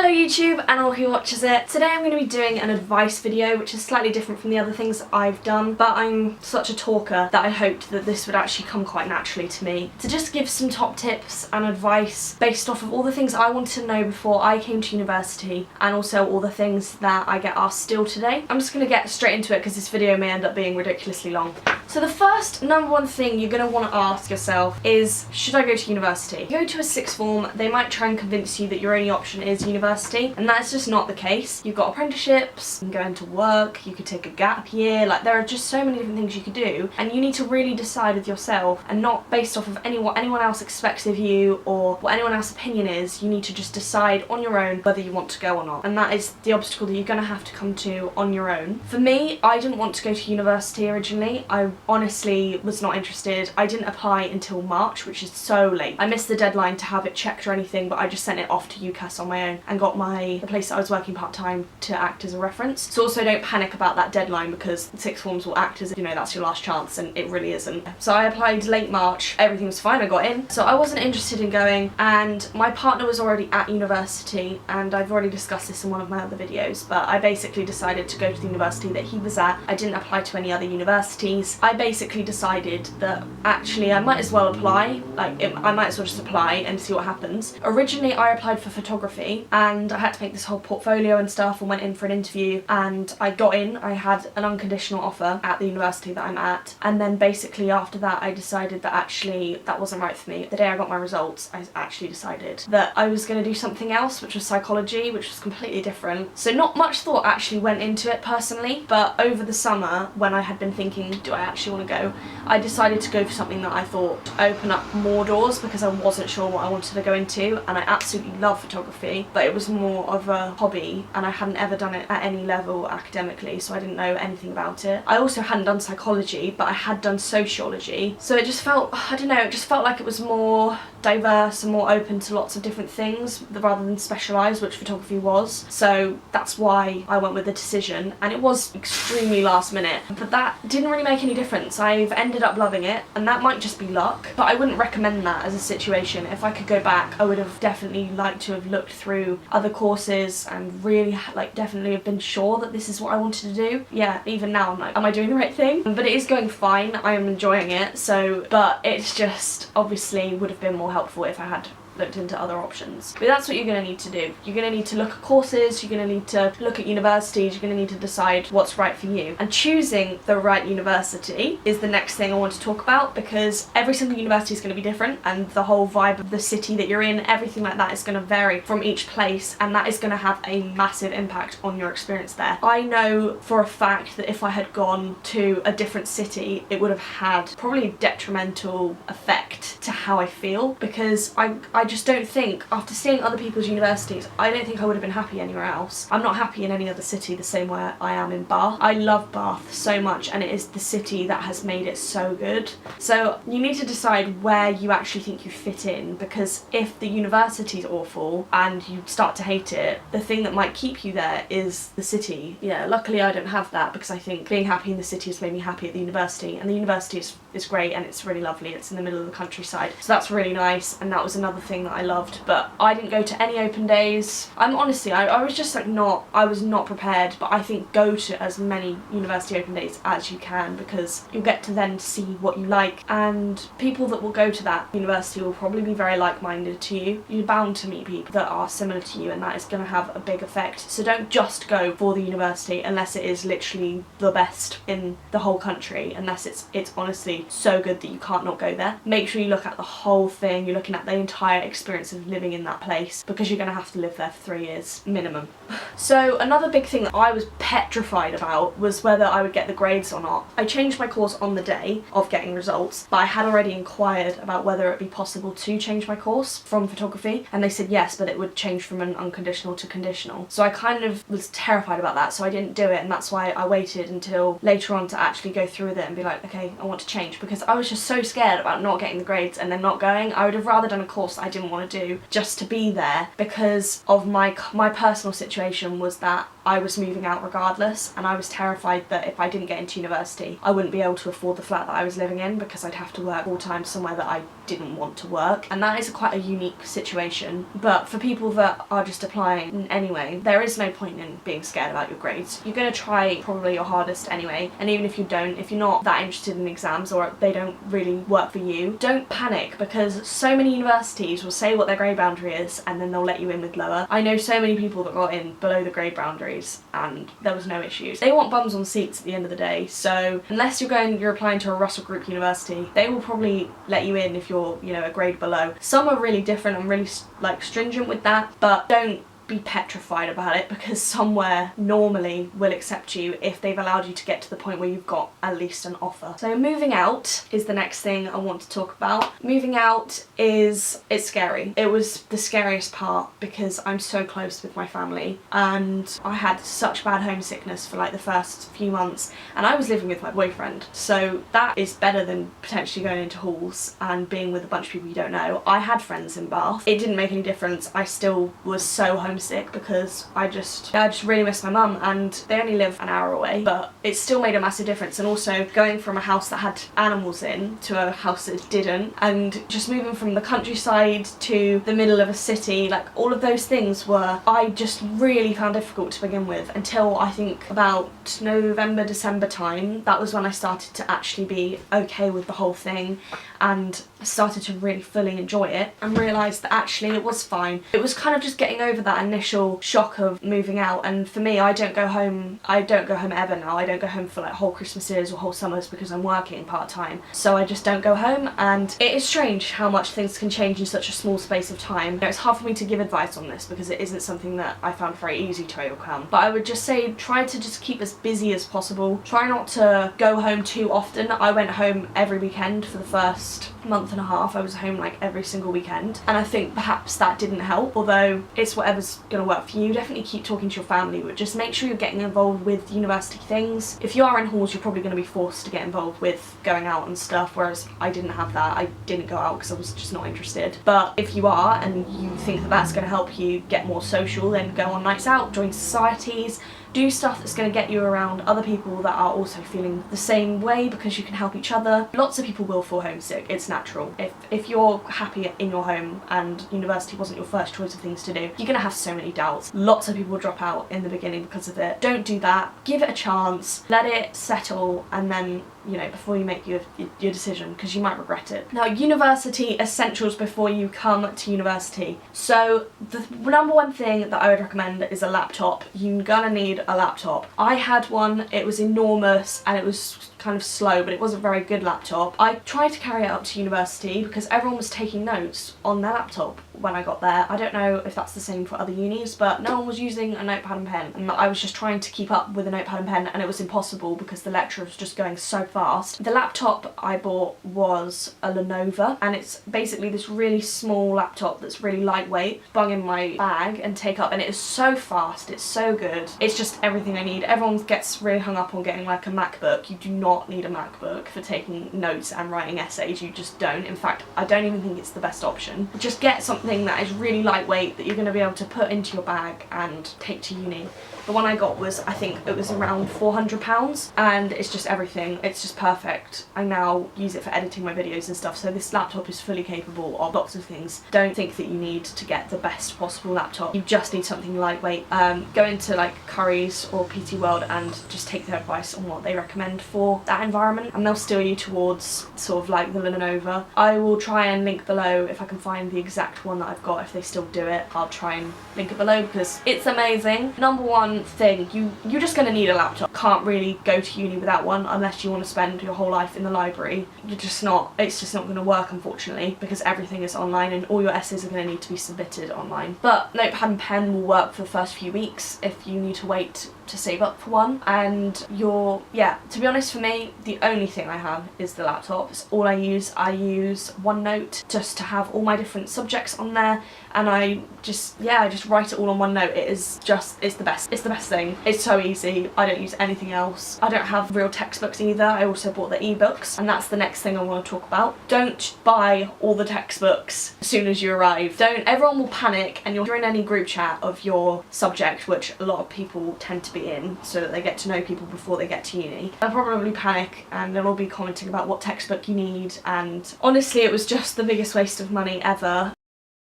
Hello YouTube and all who watches it. Today I'm going to be doing an advice video which is slightly different from the other things I've done, but I'm such a talker that I hoped that this would actually come quite naturally to me. To just give some top tips and advice based off of all the things I wanted to know before I came to university and also all the things that I get asked still today. I'm just going to get straight into it because this video may end up being ridiculously long. So the first number one thing you're going to want to ask yourself is, should I go to university? Go to a sixth form, they might try and convince you that your only option is university, and that's just not the case. You've got apprenticeships, you can go into work, you could take a gap year, like there are just so many different things you could do, and you need to really decide with yourself and not based off of what anyone else expects of you or what anyone else's opinion is. You need to just decide on your own whether you want to go or not, and that is the obstacle that you're going to have to come to on your own. For me, I didn't want to go to university originally. I honestly was not interested. I didn't apply until March, which is so late. I missed the deadline to have it checked or anything, but I just sent it off to UCAS on my own and got the place that I was working part-time to act as a reference. So also don't panic about that deadline because sixth forms will act as, you know, that's your last chance, and it really isn't. So I applied late March, everything was fine, I got in. So I wasn't interested in going, and my partner was already at university, and I've already discussed this in one of my other videos, but I basically decided to go to the university that he was at. I didn't apply to any other universities. I basically decided that actually I might as well apply, I might as well just apply and see what happens. Originally I applied for photography and I had to make this whole portfolio and stuff and went in for an interview, and I got in. I had an unconditional offer at the university that I'm at, and then basically after that I decided that actually that wasn't right for me. The day I got my results I actually decided that I was going to do something else, which was psychology, which was completely different. So not much thought actually went into it personally, but over the summer when I had been thinking, do I actually want to go, I decided to go for something that I thought would open up more doors because I wasn't sure what I wanted to go into, and I absolutely love photography, but it was more of a hobby and I hadn't ever done it at any level academically, so I didn't know anything about it. I also hadn't done psychology, but I had done sociology, so it just felt, I don't know, it just felt like it was more diverse and more open to lots of different things rather than specialised, which photography was. So that's why I went with the decision, and it was extremely last minute, but that didn't really make any difference. I've ended up loving it, and that might just be luck, but I wouldn't recommend that as a situation. If I could go back, I would have definitely liked to have looked through other courses and really definitely have been sure that this is what I wanted to do. Yeah, even now I'm like, am I doing the right thing? But it is going fine, I am enjoying it, so, but it's just obviously would have been more helpful if I had looked into other options. But that's what you're going to need to do. You're going to need to look at courses, you're going to need to look at universities, you're going to need to decide what's right for you. And choosing the right university is the next thing I want to talk about, because every single university is going to be different, and the whole vibe of the city that you're in, everything like that is going to vary from each place, and that is going to have a massive impact on your experience there. I know for a fact that if I had gone to a different city, it would have had probably a detrimental effect to how I feel, because I just don't think, after seeing other people's universities, I don't think I would have been happy anywhere else. I'm not happy in any other city the same way I am in Bath. I love Bath so much, and it is the city that has made it so good. So you need to decide where you actually think you fit in, because if the university's awful and you start to hate it, the thing that might keep you there is the city. Yeah, luckily I don't have that, because I think being happy in the city has made me happy at the university, and the university is great and it's really lovely. It's in the middle of the countryside, so that's really nice, and that was another thing that I loved. But I didn't go to any open days. I'm honestly, I was just like I was not prepared, but I think go to as many university open days as you can, because you'll get to then see what you like, and people that will go to that university will probably be very like-minded to you. You're bound to meet people that are similar to you, and that is going to have a big effect. So don't just go for the university unless it is literally the best in the whole country, unless it's honestly so good that you can't not go there. Make sure you look at the whole thing. You're looking at the entire experience of living in that place, because you're going to have to live there for 3 years minimum. So another big thing that I was petrified about was whether I would get the grades or not. I changed my course on the day of getting results, but I had already inquired about whether it would be possible to change my course from photography, and they said yes, but it would change from an unconditional to conditional. So I kind of was terrified about that, so I didn't do it, and that's why I waited until later on to actually go through with it and be like, okay, I want to change, because I was just so scared about not getting the grades and then not going. I would have rather done a course that I didn't want to do just to be there, because of my personal situation was that I was moving out regardless, and I was terrified that if I didn't get into university I wouldn't be able to afford the flat that I was living in, because I'd have to work full time somewhere that I didn't want to work, and that is quite a unique situation. But for people that are just applying anyway, there is no point in being scared about your grades. You're going to try probably your hardest anyway, and even if you don't, if you're not that interested in exams or they don't really work for you, don't panic, because so many universities will say what their grade boundary is and then they'll let you in with lower. I know so many people that got in below the grade boundaries and there was no issues. They want bums on seats at the end of the day, so unless you're applying to a Russell Group university, they will probably let you in if you're, you know, a grade below. Some are really different and really like stringent with that, but don't be petrified about it, because somewhere normally will accept you if they've allowed you to get to the point where you've got at least an offer. So moving out is the next thing I want to talk about. Moving out it's scary. It was the scariest part because I'm so close with my family and I had such bad homesickness for like the first few months, and I was living with my boyfriend, so that is better than potentially going into halls and being with a bunch of people you don't know. I had friends in Bath. It didn't make any difference. I still was so homesick because I just really miss my mum, and they only live an hour away, but it still made a massive difference. And also going from a house that had animals in to a house that didn't, and just moving from the countryside to the middle of a city, like all of those things I just really found difficult to begin with, until I think about November, December time. That was when I started to actually be okay with the whole thing and started to really fully enjoy it and realised that actually it was fine. It was kind of just getting over that initial shock of moving out, and for me, I don't go home ever now. I don't go home for like whole Christmases or whole summers because I'm working part-time, so I just don't go home. And it is strange how much things can change in such a small space of time. You know, it's hard for me to give advice on this because it isn't something that I found very easy to overcome, but I would just say try to just keep as busy as possible. Try not to go home too often. I went home every weekend for the first month and a half. I was home like every single weekend, and I think perhaps that didn't help, although it's whatever's gonna work for you. Definitely keep talking to your family, but just make sure you're getting involved with university things. If you are in halls, you're probably going to be forced to get involved with going out and stuff, whereas I didn't have that. I didn't go out because I was just not interested. But if you are and you think that that's going to help you get more social, then go on nights out, join societies, do stuff that's going to get you around other people that are also feeling the same way, because you can help each other. Lots of people will feel homesick, it's natural. If you're happy in your home and university wasn't your first choice of things to do, you're going to have so many doubts. Lots of people drop out in the beginning because of it. Don't do that. Give it a chance, let it settle, and then, you know, before you make your decision, because you might regret it. Now, university essentials before you come to university. So the number one thing that I would recommend is a laptop. You're gonna need a laptop. I had one, it was enormous and it was kind of slow, but it was a very good laptop. I tried to carry it up to university because everyone was taking notes on their laptop when I got there. I don't know if that's the same for other unis, but no one was using a notepad and pen, and I was just trying to keep up with a notepad and pen, and it was impossible because the lecture was just going so fast. The laptop I bought was a Lenovo, and it's basically this really small laptop that's really lightweight, bung in my bag and take up, and it is so fast, it's so good. It's just everything I need. Everyone gets really hung up on getting like a MacBook. You do not need a MacBook for taking notes and writing essays. You just don't. In fact, I don't even think it's the best option. Just get something that is really lightweight that you're going to be able to put into your bag and take to uni. The one I got was, I think it was around £400, and it's just everything. It's just perfect. I now use it for editing my videos and stuff, so this laptop is fully capable of lots of things. Don't think that you need to get the best possible laptop. You just need something lightweight. Go into like Currys or PT World and just take their advice on what they recommend for that environment, and they'll steer you towards sort of like the Lenovo. I will try and link below if I can find the exact one that I've got. If they still do it, I'll try and link it below because it's amazing. Number one thing, you're just going to need a laptop. Can't really go to uni without one unless you want to spend your whole life in the library. It's just not going to work, unfortunately, because everything is online and all your essays are going to need to be submitted online. But notepad and pen will work for the first few weeks if you need to wait to save up for one. And to be honest, for me, the only thing I have is the laptop. It's all I use. I use OneNote just to have all my different subjects on there, and I just write it all on OneNote. It's the best. It's the best thing. It's so easy. I don't use anything else. I don't have real textbooks either. I also bought the ebooks, and that's the next thing I want to talk about. Don't buy all the textbooks as soon as you arrive. Everyone will panic, and you're in any group chat of your subject, which a lot of people tend to be early in so that they get to know people before they get to uni. They'll probably panic and they'll all be commenting about what textbook you need, and honestly it was just the biggest waste of money ever.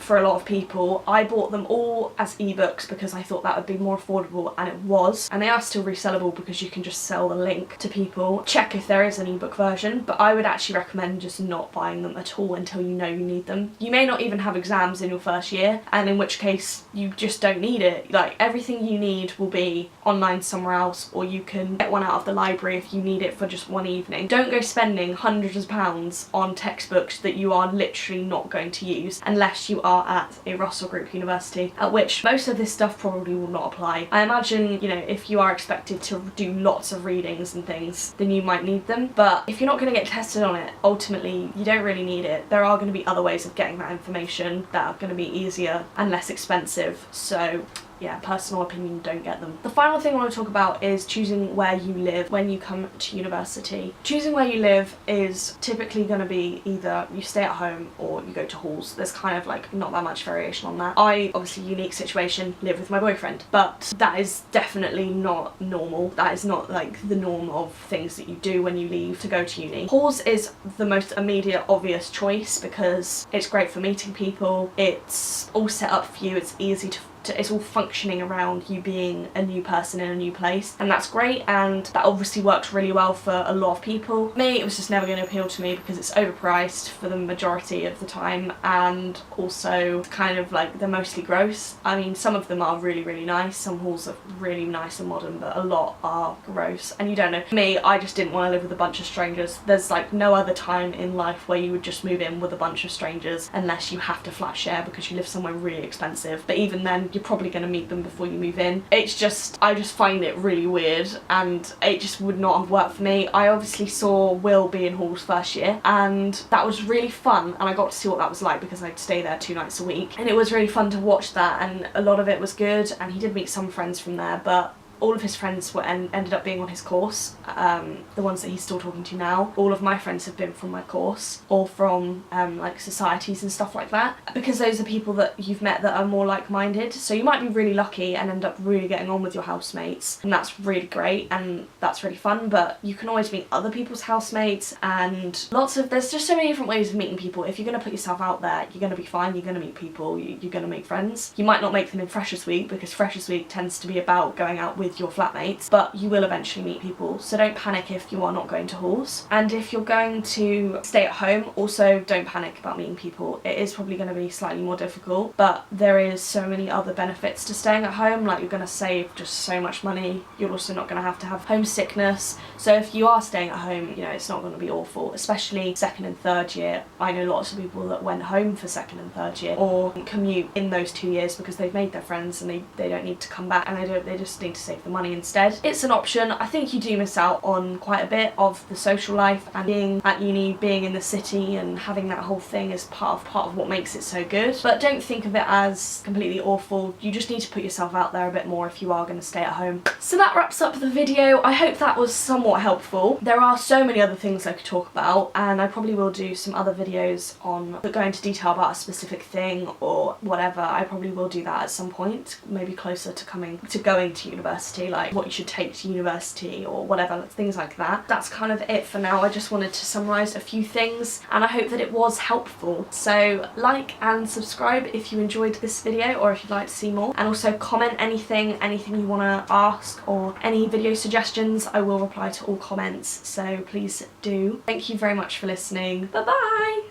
For a lot of people, I bought them all as ebooks because I thought that would be more affordable, and it was, and they are still resellable because you can just sell the link to people. Check if there is an ebook version, but I would actually recommend just not buying them at all until you know you need them. You may not even have exams in your first year, and in which case you just don't need it. Like, everything you need will be online somewhere else, or you can get one out of the library if you need it for just one evening. Don't go spending hundreds of pounds on textbooks that you are literally not going to use unless you are at a Russell Group university, at which most of this stuff probably will not apply. I imagine, you know, if you are expected to do lots of readings and things, then you might need them, but if you're not going to get tested on it, ultimately you don't really need it. There are going to be other ways of getting that information that are going to be easier and less expensive, so yeah, personal opinion, don't get them. The final thing I want to talk about is choosing where you live when you come to university. Choosing where you live is typically going to be either you stay at home or you go to halls. There's kind of like not that much variation on that. I, obviously unique situation, live with my boyfriend, but that is definitely not normal. That is not like the norm of things that you do when you leave to go to uni. Halls is the most immediate obvious choice because it's great for meeting people, it's all set up for you, it's easy to it's all functioning around you being a new person in a new place, and that's great, and that obviously works really well for a lot of people. Me, it was just never going to appeal to me because it's overpriced for the majority of the time, and also kind of like they're mostly gross. I mean, some of them are really, really nice, some halls are really nice and modern, but a lot are gross, and you don't know. Me, I just didn't want to live with a bunch of strangers. There's like no other time in life where you would just move in with a bunch of strangers unless you have to flat share because you live somewhere really expensive, but even then you're probably going to meet them before you move in. It's just, I just find it really weird, and it just would not have worked for me. I obviously saw Will be in halls first year, and that was really fun, and I got to see what that was like because I'd stay there 2 nights a week, and it was really fun to watch that, and a lot of it was good, and he did meet some friends from there, but all of his friends were ended up being on his course, the ones that he's still talking to now. All of my friends have been from my course, or from like societies and stuff like that, because those are people that you've met that are more like-minded. So you might be really lucky and end up really getting on with your housemates, and that's really great and that's really fun, but you can always meet other people's housemates, and there's just so many different ways of meeting people. If you're going to put yourself out there, you're going to be fine, you're going to meet people, you're going to make friends. You might not make them in Freshers Week because Freshers Week tends to be about going out with your flatmates, but you will eventually meet people, so don't panic if you are not going to halls. And if you're going to stay at home, also don't panic about meeting people. It is probably going to be slightly more difficult, but there is so many other benefits to staying at home. Like, you're going to save just so much money, you're also not going to have homesickness. So if you are staying at home, you know, it's not going to be awful, especially 2nd and 3rd year. I know lots of people that went home for 2nd and 3rd year or commute in those 2 years because they've made their friends and they don't need to come back, and they just need to save the money instead. It's an option. I think you do miss out on quite a bit of the social life, and being at uni, being in the city and having that whole thing is part of what makes it so good, but don't think of it as completely awful. You just need to put yourself out there a bit more if you are going to stay at home. So that wraps up the video. I hope that was somewhat helpful. There are so many other things I could talk about, and I probably will do some other videos on that go into detail about a specific thing or whatever. I probably will do that at some point, maybe closer to going to university, like what you should take to university or whatever, things like that. That's kind of it for now. I just wanted to summarise a few things, and I hope that it was helpful. So like and subscribe if you enjoyed this video or if you'd like to see more, and also comment anything you want to ask or any video suggestions. I will reply to all comments, so please do. Thank you very much for listening. Bye bye!